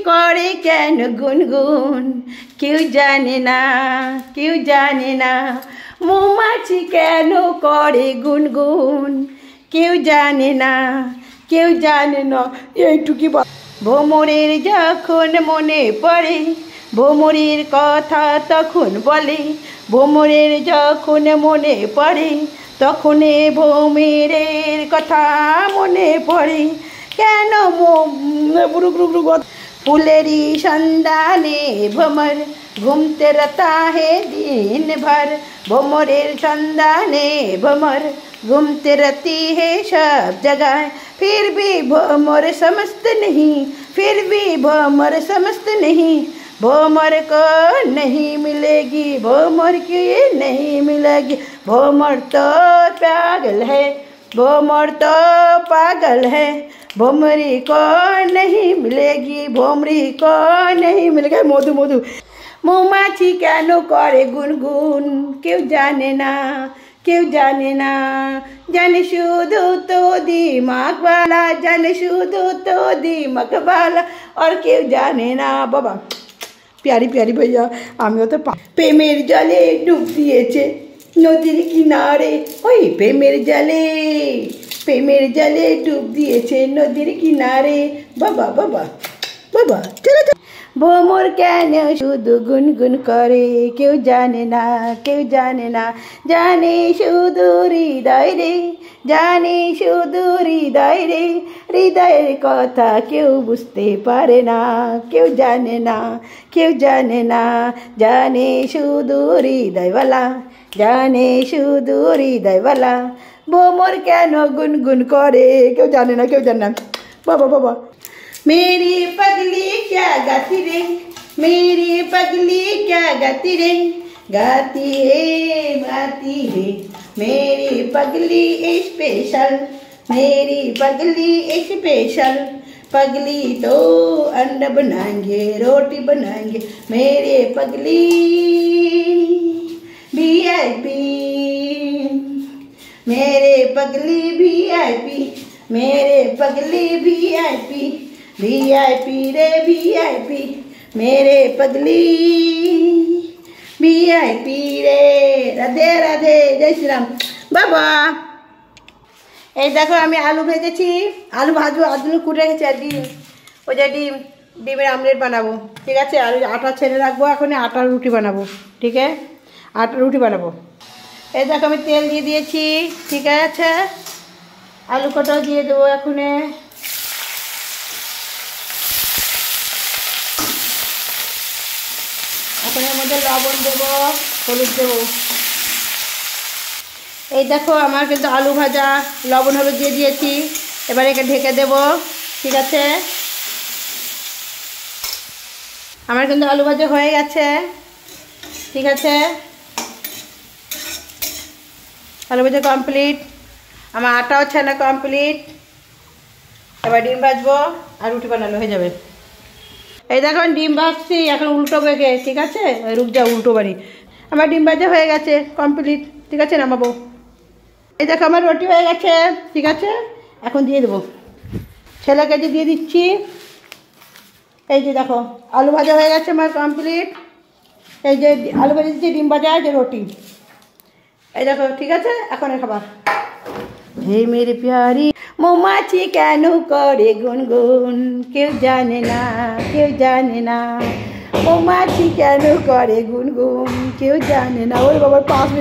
করে কেন গুনগুন, কেউ জানে না, কেউ জানে না। মৌমাছি কেন করে গুনগুন, কেউ জানে না, কেউ জানে না। এইটুকি ভ্রমরের যখন মনে পড়ে, ভ্রমরের কথা তখন বলে। ভ্রমরের যখন মনে পড়ে, তখন ভ্রমরের কথা মনে পড়ে। কেন फुलेरी सन्धाने भ्रमर घूमते रहता है दिन भर। भ्रमरेर सन्धाने भ्रमर घूमते रहती है सब जगह। फिर भी भ्रमर समझते नहीं, फिर भी भ्रमर समझते नहीं। भ्रमर को नहीं मिलेगी, भ्रमर की नहीं मिलेगी। भ्रमर तो पागल है, भ्रमर तो पागल है। भ्रमरी को नहीं मिलेगी, भ्रमरी को नहीं मिलेगी। मधु मधु मौमाছি কেন করে গুনগুন, কেউ জানে না, কেউ জানে না। জানে শুধু তো দিমাগ वाला, জানে শুধু তো দিমাগ वाला, और কেউ জানে না। বাবা প্যারি প্যারি ভাইয়া, আমিও তো প্রেমের জলে ডুব দিয়েছে নদীর কিনারে। ওই প্রেমের জলে, প্রেমের জলে ডুব দিয়েছে নদীর কিনারে। বাবা বাবা বাবা চলো। ভ্রমর কেন শুধু গুনগুন করে, কেউ জানে না, কেউ জানে না। জানে শুধু হৃদয় রে, জানে শুধু হৃদয় রে। হৃদয়ের কথা কেউ বুঝতে পারে না, কেউ জানে না, কেউ জানে না। জানে শুধু হৃদয়ওয়ালা, জানে শুধু হৃদয়ওয়ালা। ভ্রমর কেন গুনগুন করে, কেউ জানে না, কেউ জানে না। বাবা বাবা मेरी पगली क्या गाती रे, मेरी पगली क्या गाती रे। गाती है गाती है मेरी पगली स्पेशल, मेरी पगली स्पेशल। पगली तो अंडा बनाएंगे, रोटी बनाएंगे। मेरे पगली VIP, मेरे पगली VIP, मेरे पगली VIP, VIP रे VIP, मेरे पगली VIP रे। राधे राधे, जय श्री राम। बाबा এই দেখো আমি আলু ভেজেছি, আলু ভাজবো, আলু কুটে রেখেছি। আর ডিম, ওই যে ডিম, ডিমের আমলেট বানাবো, ঠিক আছে। আর আটা ছেড়ে রাখবো, এখন আটার রুটি বানাবো, ঠিক আছে। আটার রুটি বানাবো। এই দেখো আমি তেল দিয়ে দিয়েছি, ঠিক আছে। আলু কটাও দিয়ে দেবো এখন। এখন এর মধ্যে লবণ দেবো, হলুদ দেবো। এই দেখো আমার কিন্তু আলু ভাজা লবণ হলুদ দিয়ে দিয়েছি। এবার একে ঢেকে দেবো, ঠিক আছে। আমার কিন্তু আলু ভাজা হয়ে গেছে, ঠিক আছে। আলু ভাজা কমপ্লিট, আমার আটাও ছানা কমপ্লিট। এবার ডিম ভাজবো আর রুটি বানানো হয়ে যাবে। এই দেখো ডিম ভাজছি, এখন উল্টো বেগে, ঠিক আছে। রুক যা, উল্টো বাড়ি। আমার ডিম ভাজা হয়ে গেছে কমপ্লিট, ঠিক আছে, নামাবো। এই দেখো আমার রুটি হয়ে গেছে, ঠিক আছে। এখন দিয়ে দেবো, ছেলেকে যে দিয়ে দিচ্ছি। এই যে দেখো আলু ভাজা হয়ে গেছে আমার কমপ্লিট। এই যে আলু ভাজা দিচ্ছি, ডিম ভাজা, যে রুটি। এই দেখো, ঠিক আছে। এখন খাবার। হে মেরে প্যারি মৌমাছি কেন করে গুনগুন, কেউ জানে না, কেউ জানে না। মৌমাছি কেন করে গুনগুন, কেউ জানে না। ওর বাবার 5 মিনিট